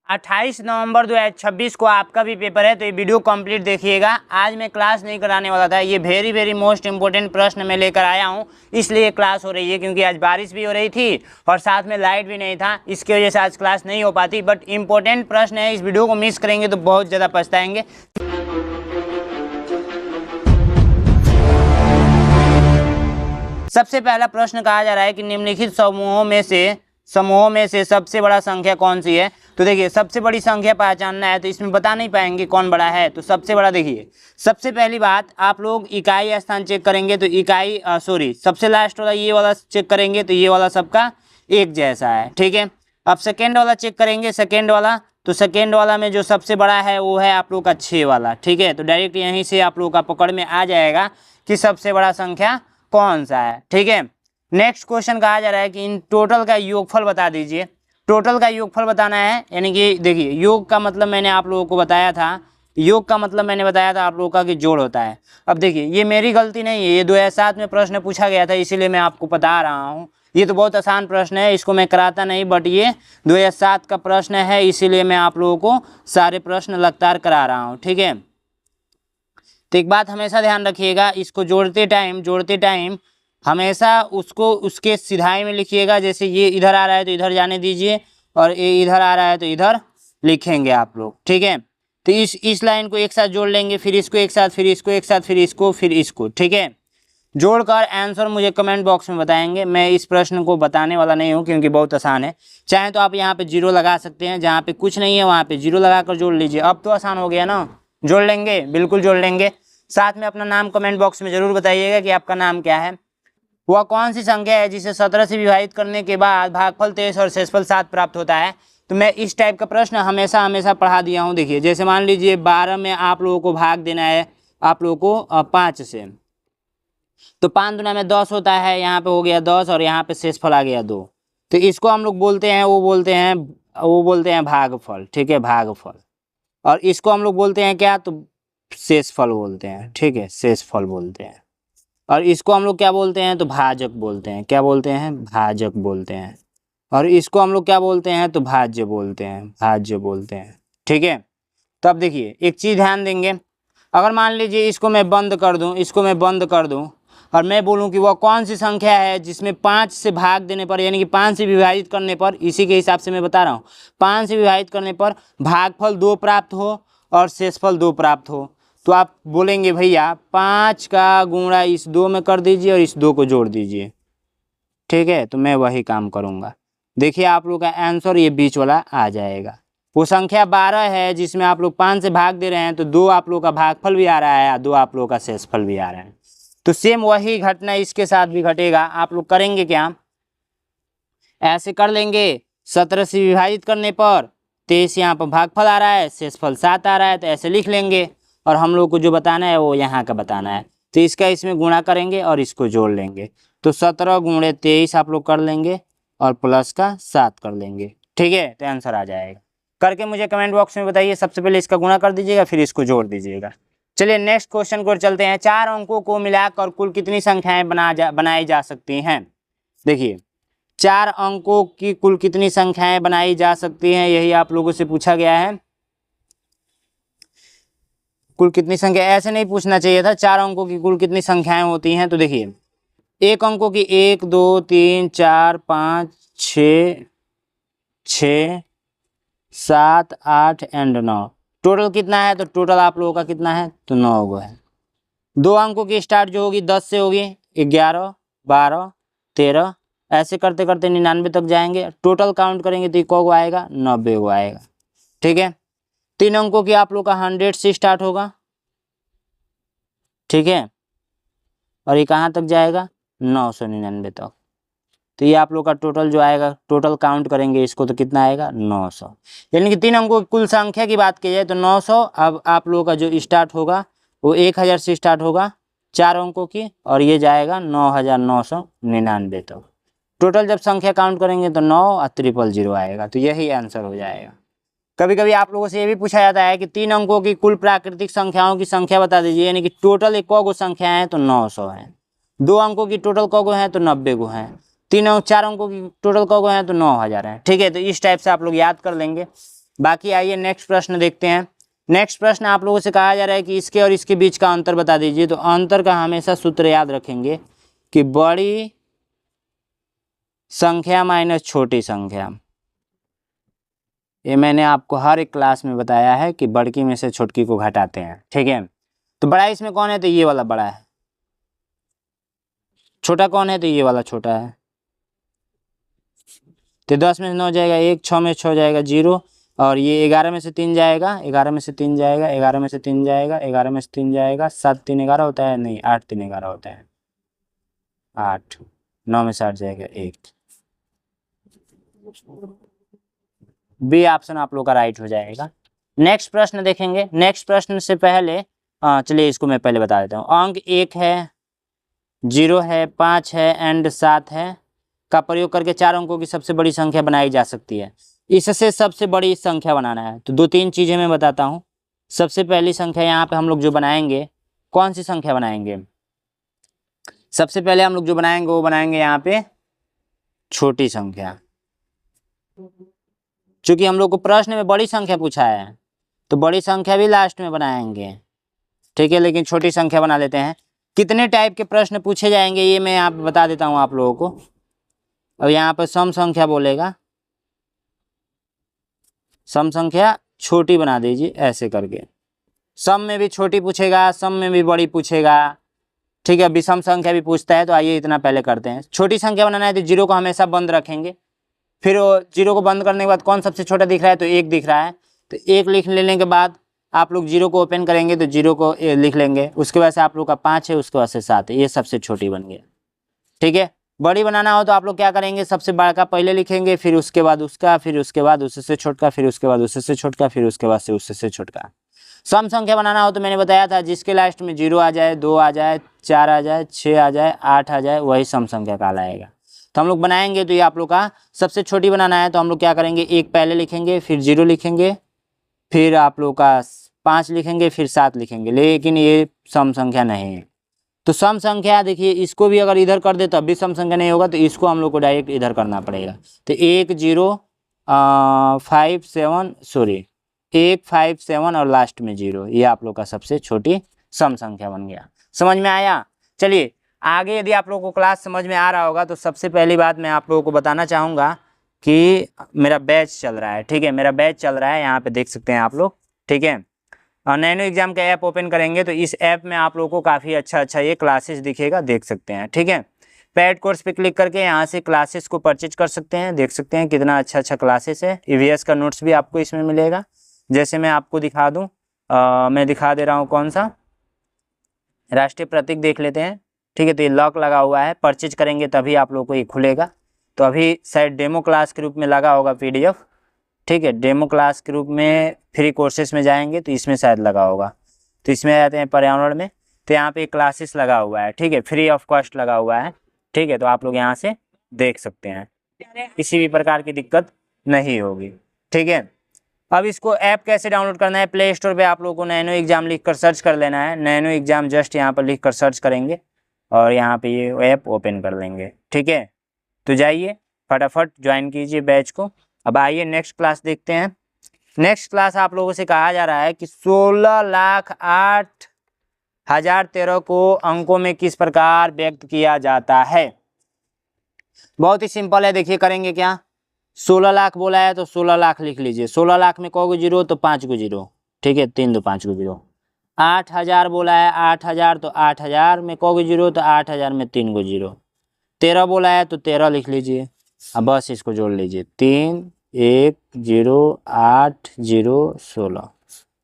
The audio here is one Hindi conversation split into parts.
28 नवंबर 2026 को आपका भी पेपर है, तो ये वीडियो कंप्लीट देखिएगा। आज मैं क्लास नहीं कराने वाला था, ये वेरी मोस्ट इंपॉर्टेंट प्रश्न मैं लेकर आया हूँ, इसलिए क्लास हो रही है। क्योंकि आज बारिश भी हो रही थी और साथ में लाइट भी नहीं था, इसकी वजह से आज क्लास नहीं हो पाती। बट इंपॉर्टेंट प्रश्न है, इस वीडियो को मिस करेंगे तो बहुत ज़्यादा पछताएंगे। सबसे पहला प्रश्न कहा जा रहा है कि निम्नलिखित समूहों में से सबसे बड़ा संख्या कौन सी है। तो देखिए, सबसे बड़ी संख्या पहचानना है, तो इसमें बता नहीं पाएंगे कौन बड़ा है। तो सबसे बड़ा देखिए, सबसे पहली बात आप लोग इकाई स्थान चेक करेंगे तो सबसे लास्ट वाला ये वाला चेक करेंगे तो ये वाला सबका एक जैसा है, ठीक है। अब सेकेंड वाला चेक करेंगे, सेकेंड वाला में जो सबसे बड़ा है वो है आप लोग का 6 वाला, ठीक है। तो डायरेक्ट यहीं से आप लोग का पकड़ में आ जाएगा कि सबसे बड़ा संख्या कौन सा है, ठीक है। नेक्स्ट क्वेश्चन कहा जा रहा है कि इन टोटल का योगफल बता दीजिए। टोटल का योगफल बताना है, यानी कि देखिए, योग का मतलब मैंने आप लोगों को बताया था, आप लोगों का कि जोड़ होता है। अब देखिए, ये मेरी गलती नहीं है, ये 2007 में प्रश्न पूछा गया था, इसीलिए मैं आपको बता रहा हूँ। ये तो बहुत आसान प्रश्न है, इसको मैं कराता नहीं, बट ये 2007 का प्रश्न है, इसीलिए मैं आप लोगों को सारे प्रश्न लगातार करा रहा हूँ, ठीक है। तो एक बात हमेशा ध्यान रखिएगा, इसको जोड़ते टाइम हमेशा उसको उसके सिधाई में लिखिएगा। जैसे ये इधर आ रहा है तो इधर जाने दीजिए, और ये इधर आ रहा है तो इधर लिखेंगे आप लोग, ठीक है। तो इस लाइन को एक साथ जोड़ लेंगे, फिर इसको एक साथ, फिर इसको एक साथ, फिर इसको, ठीक है। जोड़कर आंसर मुझे कमेंट बॉक्स में बताएंगे। मैं इस प्रश्न को बताने वाला नहीं हूँ क्योंकि बहुत आसान है। चाहे तो आप यहाँ पे जीरो लगा सकते हैं, जहाँ पे कुछ नहीं है वहाँ पे जीरो लगाकर जोड़ लीजिए। अब तो आसान हो गया ना, जोड़ लेंगे, बिल्कुल जोड़ लेंगे। साथ में अपना नाम कमेंट बॉक्स में जरूर बताइएगा कि आपका नाम क्या है। वह कौन सी संख्या है जिसे 17 से विभाजित करने के बाद भागफल 23 और शेषफल 7 प्राप्त होता है। तो मैं इस टाइप का प्रश्न हमेशा पढ़ा दिया हूँ। देखिए, जैसे मान लीजिए 12 में आप लोगों को भाग देना है आप लोगों को 5 से, तो 5 दूना में 10 होता है, यहाँ पे हो गया 10 और यहाँ पे शेषफल आ गया 2। तो इसको हम लोग बोलते हैं, वो बोलते हैं भागफल, ठीक है, भागफल। और इसको हम लोग बोलते हैं क्या, तो शेषफल बोलते हैं, ठीक है, शेषफल बोलते हैं। और इसको हम लोग क्या बोलते हैं, तो भाजक बोलते हैं। क्या बोलते हैं, भाजक बोलते हैं। और इसको हम लोग क्या बोलते हैं, तो भाज्य बोलते हैं, ठीक है। तो अब देखिए, एक चीज़ ध्यान देंगे, अगर मान लीजिए इसको मैं बंद कर दूं और मैं बोलूं कि वह कौन सी संख्या है जिसमें 5 से भाग देने पर, यानी कि 5 से विभाजित करने पर, इसी के हिसाब से मैं बता रहा हूँ, 5 से विभाजित करने पर भागफल 2 प्राप्त हो और शेषफल 2 प्राप्त हो, तो आप बोलेंगे भैया 5 का गुणा इस 2 में कर दीजिए और इस 2 को जोड़ दीजिए, ठीक है। तो मैं वही काम करूँगा। देखिए, आप लोग का आंसर ये बीच वाला आ जाएगा। वो संख्या 12 है जिसमें आप लोग 5 से भाग दे रहे हैं, तो 2 आप लोग का भागफल भी आ रहा है और 2 आप लोग का शेषफल भी आ रहा है। तो सेम वही घटना इसके साथ भी घटेगा। आप लोग करेंगे क्या, ऐसे कर लेंगे, 17 से विभाजित करने पर 23 यहाँ पर भागफल आ रहा है, शेषफल 7 आ रहा है, तो ऐसे लिख लेंगे। और हम लोग को जो बताना है वो यहाँ का बताना है, तो इसका इसमें गुणा करेंगे और इसको जोड़ लेंगे। तो 17 गुणे 23 आप लोग कर लेंगे और प्लस का 7 कर लेंगे, ठीक है। तो आंसर आ जाएगा। करके मुझे कमेंट बॉक्स में बताइए। सबसे पहले इसका गुणा कर दीजिएगा, फिर इसको जोड़ दीजिएगा। चलिए नेक्स्ट क्वेश्चन को चलते हैं। 4 अंकों को मिलाकर कुल कितनी संख्याएं बनाई जा सकती हैं। देखिए, 4 अंकों की कुल कितनी संख्याएं बनाई जा सकती हैं, यही आप लोगों से पूछा गया है। कुल कितनी संख्या, ऐसे नहीं पूछना चाहिए था, 4 अंकों की कुल कितनी संख्याएं होती हैं। तो देखिए, एक अंकों की 1 2 3 4 5 6 7 8 एंड 9। टोटल कितना है, तो टोटल आप लोगों का कितना है, तो 9 गो है। 2 अंकों की स्टार्ट जो होगी 10 से होगी, 11 12 13, ऐसे करते करते 99 तक जाएंगे। टोटल काउंट करेंगे तो को आएगा, 90 गो आएगा, ठीक है। 3 अंकों की आप लोग का 100 से स्टार्ट होगा, ठीक है, और ये कहाँ तक जाएगा, 999 तक। तो ये आप लोग का टोटल जो आएगा, टोटल काउंट करेंगे इसको तो कितना आएगा, 900। यानी कि 3 अंकों की कुल संख्या की बात की जाए तो 900। अब आप लोगों का जो स्टार्ट होगा वो 1000 से स्टार्ट होगा, 4 अंकों की, और ये जाएगा 9999 तक। टोटल जब संख्या काउंट करेंगे तो 9 और 000 आएगा। तो यही आंसर हो जाएगा। कभी कभी आप लोगों से ये भी पूछा जाता है कि 3 अंकों की कुल प्राकृतिक संख्याओं की संख्या बता दीजिए, यानी कि टोटल एक गो संख्या है, तो 900 है। 2 अंकों की टोटल गो हैं, तो 90 गो हैं। 4 अंकों की टोटल गो हैं, तो 9000 है, ठीक है। तो इस टाइप से आप लोग याद कर लेंगे। बाकी आइए नेक्स्ट प्रश्न देखते हैं। नेक्स्ट प्रश्न आप लोगों से कहा जा रहा है कि इसके और इसके बीच का अंतर बता दीजिए। तो अंतर का हमेशा सूत्र याद रखेंगे कि बड़ी संख्या माइनस छोटी संख्या। ये मैंने आपको हर एक क्लास में बताया है कि बड़की में से छोटकी को घटाते हैं, ठीक है। तो बड़ा इसमें कौन है, तो ये वाला बड़ा है। छोटा कौन है, तो ये वाला छोटा है। तो 10 में से 9 जाएगा 1, 6 में 6 जाएगा 0, और ये 11 में से 3 जाएगा, 11 में से 3 जाएगा, 11 में से 3 जाएगा, 11 में से 3 जाएगा, 7 3 11 होता है, नहीं 8 3 11 होता है, 8, 9 में से 8 जाएगा 1। बी ऑप्शन आप लोग का राइट हो जाएगा। नेक्स्ट प्रश्न देखेंगे। नेक्स्ट प्रश्न से पहले चलिए इसको मैं पहले बता देता हूँ। अंक 1 है, 0 है, 5 है एंड 7 है का प्रयोग करके 4 अंकों की सबसे बड़ी संख्या बनाई जा सकती है। इससे सबसे बड़ी संख्या बनाना है तो 2-3 चीज़ें मैं बताता हूँ। सबसे पहली संख्या यहाँ पे हम लोग जो बनाएंगे, कौन सी संख्या बनाएंगे? सबसे पहले हम लोग जो बनाएंगे वो बनाएंगे यहाँ पे छोटी संख्या। चूंकि हम लोग को प्रश्न में बड़ी संख्या पूछा है तो बड़ी संख्या भी लास्ट में बनाएंगे, ठीक है, लेकिन छोटी संख्या बना लेते हैं। कितने टाइप के प्रश्न पूछे जाएंगे ये मैं आप बता देता हूँ आप लोगों को। अब यहाँ पर सम संख्या बोलेगा, सम संख्या छोटी बना दीजिए ऐसे करके। सम में भी छोटी पूछेगा, सम में भी बड़ी पूछेगा, ठीक है। विषम संख्या भी पूछता है। तो आइए इतना पहले करते हैं। छोटी संख्या बनाना है तो 0 को हमेशा बंद रखेंगे। फिर 0 को बंद करने के बाद कौन सबसे छोटा दिख रहा है, तो 1 दिख रहा है। तो 1 लिख लेने के बाद आप लोग 0 को ओपन करेंगे तो 0 को लिख लेंगे। उसके बाद से आप लोग का 5 है, उसके बाद से 7 है, ये सबसे छोटी बन गया, ठीक है। बड़ी बनाना हो तो आप लोग क्या करेंगे, सबसे बड़ा का पहले लिखेंगे, फिर उसके बाद उसका, फिर उसके बाद उससे छोटका, फिर उसके बाद उससे छोटका, फिर उसके बाद से उससे छोटका। सम संख्या बनाना हो तो मैंने बताया था जिसके लास्ट में 0 आ जाए, 2 आ जाए, 4 आ जाए, 6 आ जाए, 8 आ जाए, वही सम संख्या कहलाएगा। तो हम लोग बनाएंगे तो ये आप लोग का सबसे छोटी बनाना है तो हम लोग क्या करेंगे, 1 पहले लिखेंगे, फिर 0 लिखेंगे, फिर आप लोग का 5 लिखेंगे, फिर 7 लिखेंगे, लेकिन ये सम संख्या नहीं है। तो सम संख्या देखिए, इसको भी अगर इधर कर दे तब भी सम संख्या नहीं होगा, तो इसको हम लोग को डायरेक्ट इधर करना पड़ेगा। तो 1 0 5 7 सॉरी 1 5 7 और लास्ट में 0, ये आप लोग का सबसे छोटी सम संख्या बन गया। समझ में आया? चलिए आगे यदि आप लोगों को क्लास समझ में आ रहा होगा तो सबसे पहली बात मैं आप लोगों को बताना चाहूँगा कि मेरा बैच चल रहा है, ठीक है। मेरा बैच चल रहा है, यहाँ पे देख सकते हैं आप लोग, ठीक है। और नैनो एग्जाम का ऐप ओपन करेंगे तो इस ऐप में आप लोगों को काफ़ी अच्छा ये क्लासेस दिखेगा, देख सकते हैं, ठीक है। पेड कोर्स पे क्लिक करके यहाँ से क्लासेस को परचेज कर सकते हैं। देख सकते हैं कितना अच्छा क्लासेस है। ईवीएस का नोट्स भी आपको इसमें मिलेगा। जैसे मैं आपको दिखा दूँ, मैं दिखा दे रहा हूँ, कौन सा, राष्ट्रीय प्रतीक देख लेते हैं, ठीक है। तो ये लॉक लगा हुआ है, परचेज करेंगे तभी आप लोग को ये खुलेगा। तो अभी शायद डेमो क्लास के रूप में लगा होगा PDF, ठीक है। डेमो क्लास के रूप में फ्री कोर्सेज में जाएंगे तो इसमें शायद लगा होगा। तो इसमें आते हैं पर्यावरण में, तो यहाँ पे क्लासेस लगा हुआ है, ठीक है, फ्री ऑफ कॉस्ट लगा हुआ है, ठीक है। तो आप लोग यहाँ से देख सकते हैं, किसी भी प्रकार की दिक्कत नहीं होगी, ठीक है। अब इसको ऐप कैसे डाउनलोड करना है, प्ले स्टोर पे आप लोगों को नैनो एग्जाम लिख कर सर्च कर लेना है। नैनो एग्जाम जस्ट यहाँ पर लिख कर सर्च करेंगे और यहाँ पे ये ऐप ओपन कर लेंगे, ठीक है। तो जाइए फटाफट ज्वाइन कीजिए बैच को। अब आइए नेक्स्ट क्लास देखते हैं। नेक्स्ट क्लास आप लोगों से कहा जा रहा है कि 16,08,013 को अंकों में किस प्रकार व्यक्त किया जाता है। बहुत ही सिंपल है, देखिए करेंगे क्या। 16 लाख बोला है तो 16 लाख लिख लीजिए। 16 लाख में कौ 0 तो 5 0, ठीक है, 3 2 5 0। 8,000 बोला है, 8,000 तो 8,000 में कौ 0 तो 8,000 में 3 0। 13 बोला है तो 13 लिख लीजिए। अब बस इसको जोड़ लीजिए, 3 1 0 8 0 16।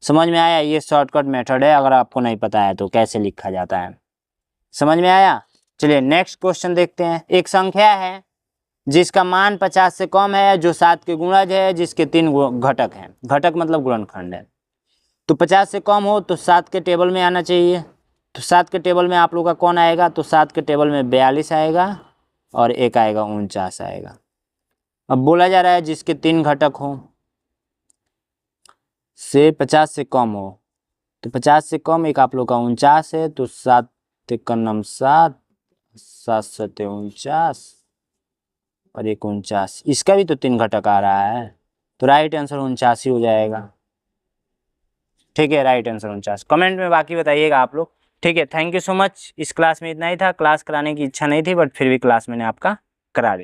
समझ में आया? ये शॉर्टकट मेथड है, अगर आपको नहीं पता है तो कैसे लिखा जाता है। समझ में आया? चलिए नेक्स्ट क्वेश्चन देखते हैं। एक संख्या है जिसका मान 50 से कम है, जो 7 के गुणज है, जिसके 3 घटक हैं। घटक मतलब गुणनखंड है। तो 50 से कम हो तो 7 के टेबल में आना चाहिए। तो 7 के टेबल में आप लोग का कौन आएगा, तो 7 के टेबल में 42 आएगा और एक आएगा 49 आएगा। अब बोला जा रहा है जिसके 3 घटक हो से 50 से कम हो, तो 50 से कम एक आप लोग का 49 है, तो 7 तिक्कनम 7, 7 सते 49 और एक 49। इसका भी तो 3 घटक आ रहा है, तो राइट आंसर 49 हो जाएगा। ठीक है, राइट आंसर 49। कमेंट में बाकी बताइएगा आप लोग। ठीक है, थैंक यू सो मच। इस क्लास में इतना ही था। क्लास कराने की इच्छा नहीं थी बट फिर भी क्लास मैंने आपका करा दी।